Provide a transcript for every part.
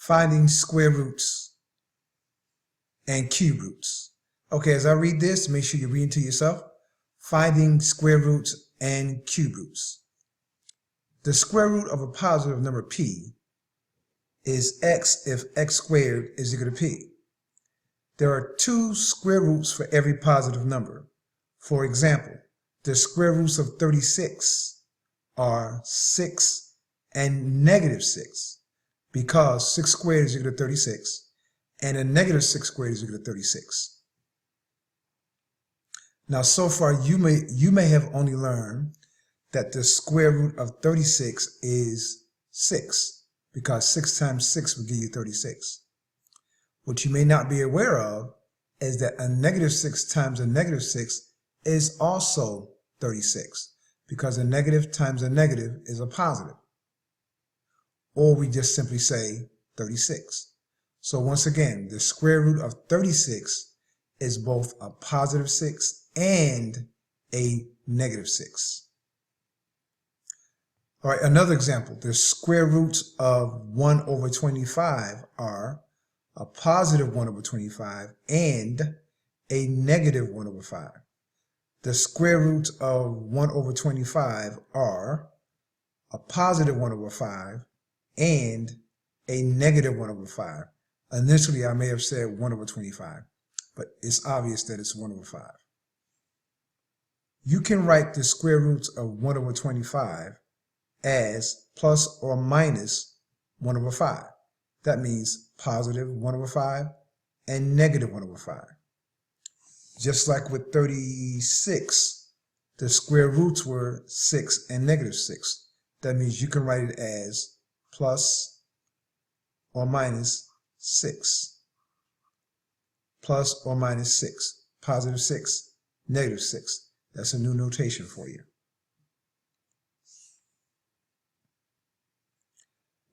finding square roots and cube roots. Okay, as I read this, make sure you read it to yourself. Finding square roots and cube roots. The square root of a positive number p is x if x squared is equal to p. There are 2 square roots for every positive number. For example, the square roots of 36 are 6 and negative 6, because 6 squared is equal to 36, and a negative 6 squared is equal to 36. Now, so far, you may have only learned that the square root of 36 is 6, because 6 times 6 will give you 36. What you may not be aware of is that a negative 6 times a negative 6 is also 36, because a negative times a negative is a positive. Or we just simply say 36. So once again, the square root of 36 is both a positive 6 and a negative 6. All right, another example. The square roots of 1 over 25 are a positive 1 over 25 and a negative 1 over 5. The square roots of 1 over 25 are a positive 1 over 5 and a negative 1 over 5. Initially, I may have said 1 over 25, but it's obvious that it's 1 over 5. You can write the square roots of 1 over 25 as plus or minus 1 over 5. That means positive 1 over 5 and negative 1 over 5. Just like with 36, the square roots were 6 and negative 6. That means you can write it as plus or minus 6. Plus or minus 6. Positive 6, negative 6. That's a new notation for you.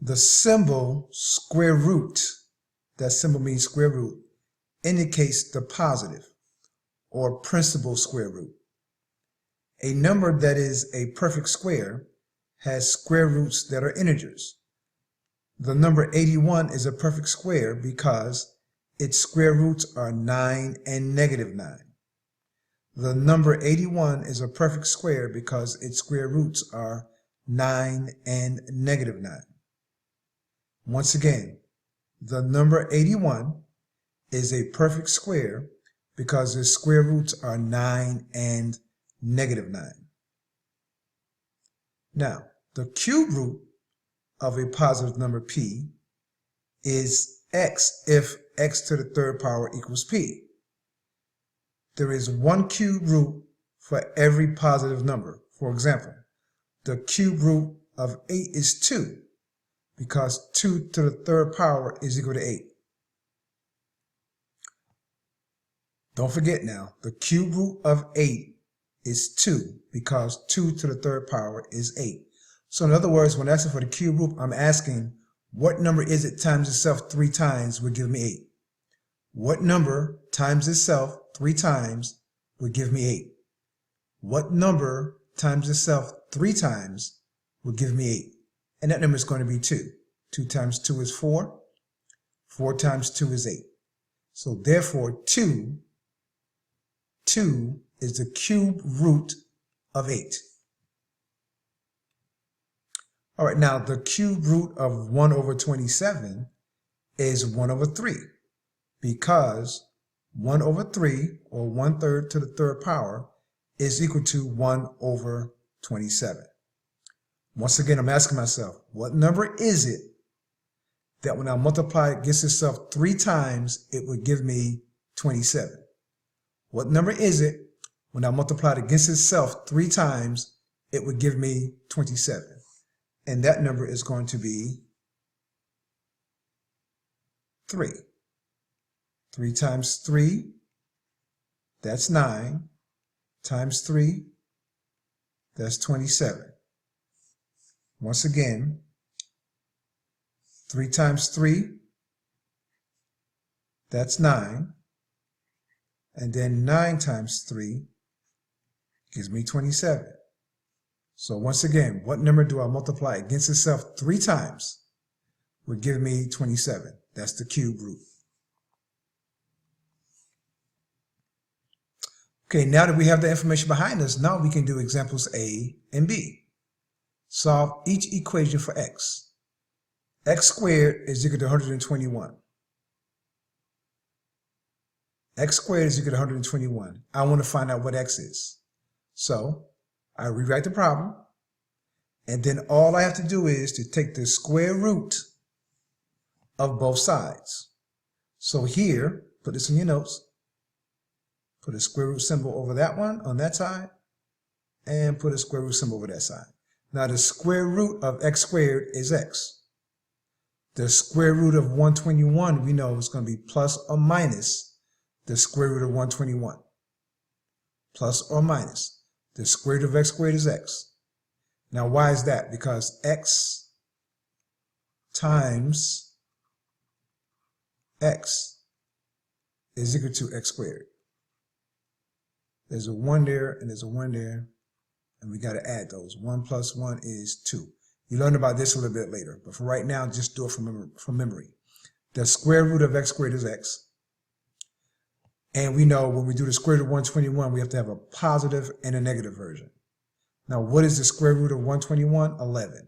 The symbol square root, that symbol means square root, indicates the positive or principal square root. A number that is a perfect square has square roots that are integers. The number 81 is a perfect square because its square roots are 9 and negative 9. The number 81 is a perfect square because its square roots are 9 and negative 9. Once again, the number 81 is a perfect square because its square roots are 9 and negative 9. Now, the cube root of a positive number p is x if x to the third power equals p. There is one cube root for every positive number. For example, the cube root of 8 is 2, because 2 to the third power is equal to 8. Don't forget now, the cube root of 8 is 2, because 2 to the third power is 8. So in other words, when asking for the cube root, I'm asking what number is it times itself 3 times would give me 8. What number times itself 3 times would give me 8? What number times itself 3 times would give me 8? And that number is going to be 2. 2 times 2 is 4. 4 times 2 is 8. So therefore, 2 is the cube root of 8. All right, now the cube root of 1 over 27 is 1 over 3, because 1 over 3, or 1/3 to the third power, is equal to 1 over 27. Once again, I'm asking myself, what number is it that when I multiply it against itself 3 times, it would give me 27? What number is it when I multiply it against itself 3 times, it would give me 27? And that number is going to be 3. 3 times 3, that's 9, times 3, that's 27. Once again, 3 times 3, that's 9, and then 9 times 3 gives me 27. So once again, what number do I multiply against itself 3 times? would give me 27. That's the cube root. Okay, now that we have the information behind us, now we can do examples A and B. Solve each equation for x. X squared is equal to 121. X squared is equal to 121. I want to find out what x is. So I rewrite the problem, and then all I have to do is to take the square root of both sides. So here, put this in your notes, put a square root symbol over that one on that side, and put a square root symbol over that side. Now the square root of x squared is x. The square root of 121 we know is going to be plus or minus the square root of 121. Plus or minus. The square root of x squared is x. Now why is that? Because x times x is equal to x squared. There's a 1 there and there's a 1 there, and we got to add those. 1 plus 1 is 2. You learn about this a little bit later, but for right now, just do it from memory. The square root of x squared is x. And we know when we do the square root of 121, we have to have a positive and a negative version. Now, what is the square root of 121? 11.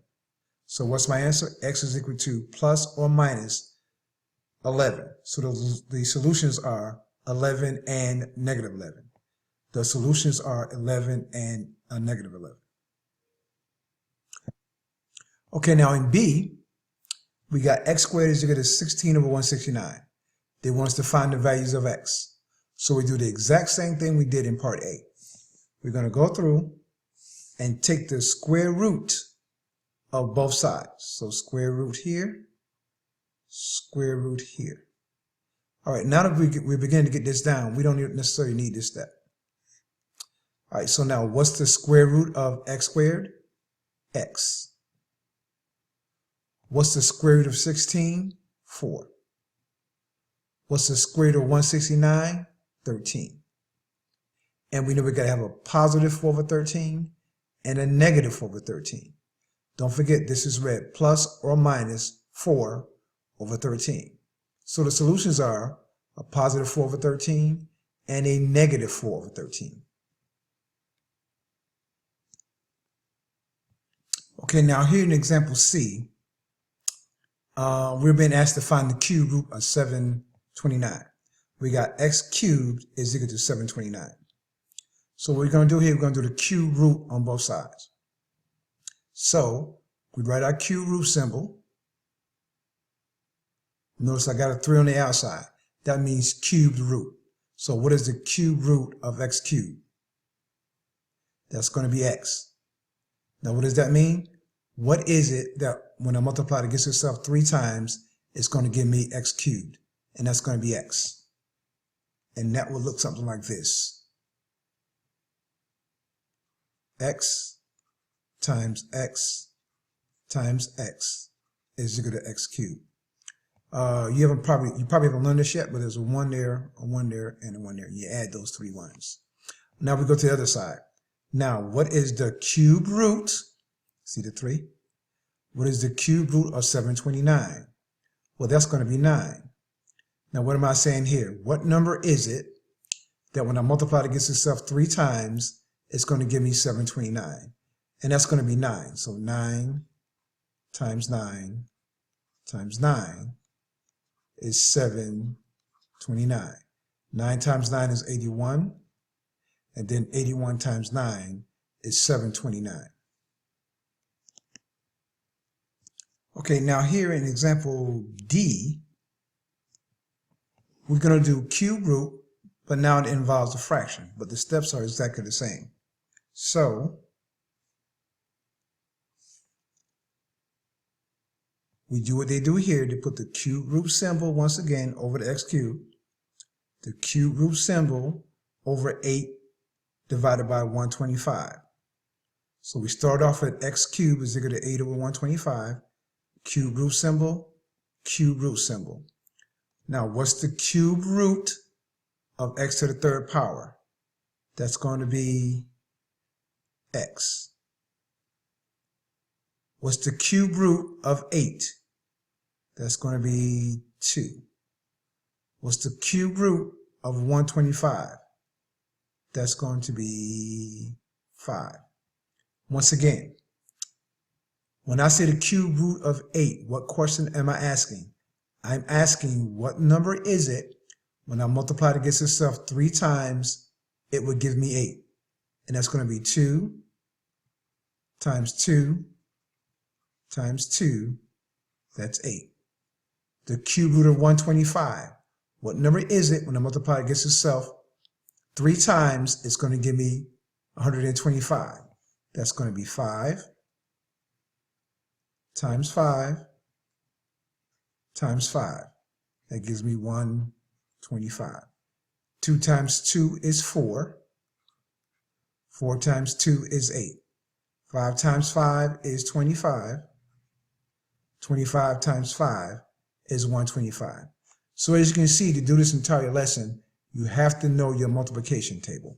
So what's my answer? X is equal to plus or minus 11. So the solutions are 11 and negative 11. The solutions are 11 and a negative 11. Okay, now in B, we got x squared is equal to 16 over 169. They want us to find the values of x. So we do the exact same thing we did in part A. We're going to go through and take the square root of both sides. So square root here, square root here. All right, now that we're beginning to get this down, we don't necessarily need this step. All right, so now what's the square root of x squared? X. What's the square root of 16? 4. What's the square root of 169? 13. And we know we got to have a positive 4 over 13 and a negative 4 over 13. Don't forget, this is read plus or minus 4 over 13. So the solutions are a positive 4 over 13 and a negative 4 over 13. Okay, now here in example C, we're being asked to find the cube root of 729. We got x cubed is equal to 729. So what we're going to do here, we're going to do the cube root on both sides. So we write our cube root symbol. Notice I got a 3 on the outside. That means cubed root. So what is the cube root of x cubed? That's going to be x. Now what does that mean? What is it that when I multiply it against itself 3 times, it's going to give me x cubed? And that's going to be x. And that will look something like this. X times x times x is equal to x cubed. You probably haven't learned this yet, but there's a 1 there, a 1 there, and a 1 there. You add those 3 ones. Now we go to the other side. Now, what is the cube root? See the 3? What is the cube root of 729? Well, that's going to be 9. Now, what am I saying here? What number is it that when I multiply it against itself 3 times, it's going to give me 729? And that's going to be 9. So 9 times 9 times 9 is 729. 9 times 9 is 81. And then 81 times 9 is 729. Okay, now here in example D, we're going to do cube root, but now it involves a fraction, but the steps are exactly the same. So we do what they do here. They put the cube root symbol once again over the x cubed, the cube root symbol over 8 divided by 125. So we start off at x cubed is equal to 8 over 125, cube root symbol, cube root symbol. Now what's the cube root of x to the 3rd power? That's going to be x. What's the cube root of 8? That's going to be 2. What's the cube root of 125? That's going to be 5. Once again, when I say the cube root of 8, what question am I asking? I'm asking what number is it when I multiply it against itself 3 times, it would give me 8. And that's going to be 2 times 2 times 2, that's 8. The cube root of 125, what number is it when I multiply it against itself 3 times, it's going to give me 125. That's going to be 5 times 5 times 5. That gives me 125. 2 times 2 is 4. 4 times 2 is 8. 5 times 5 is 25. 25 times 5 is 125. So as you can see, to do this entire lesson, you have to know your multiplication table.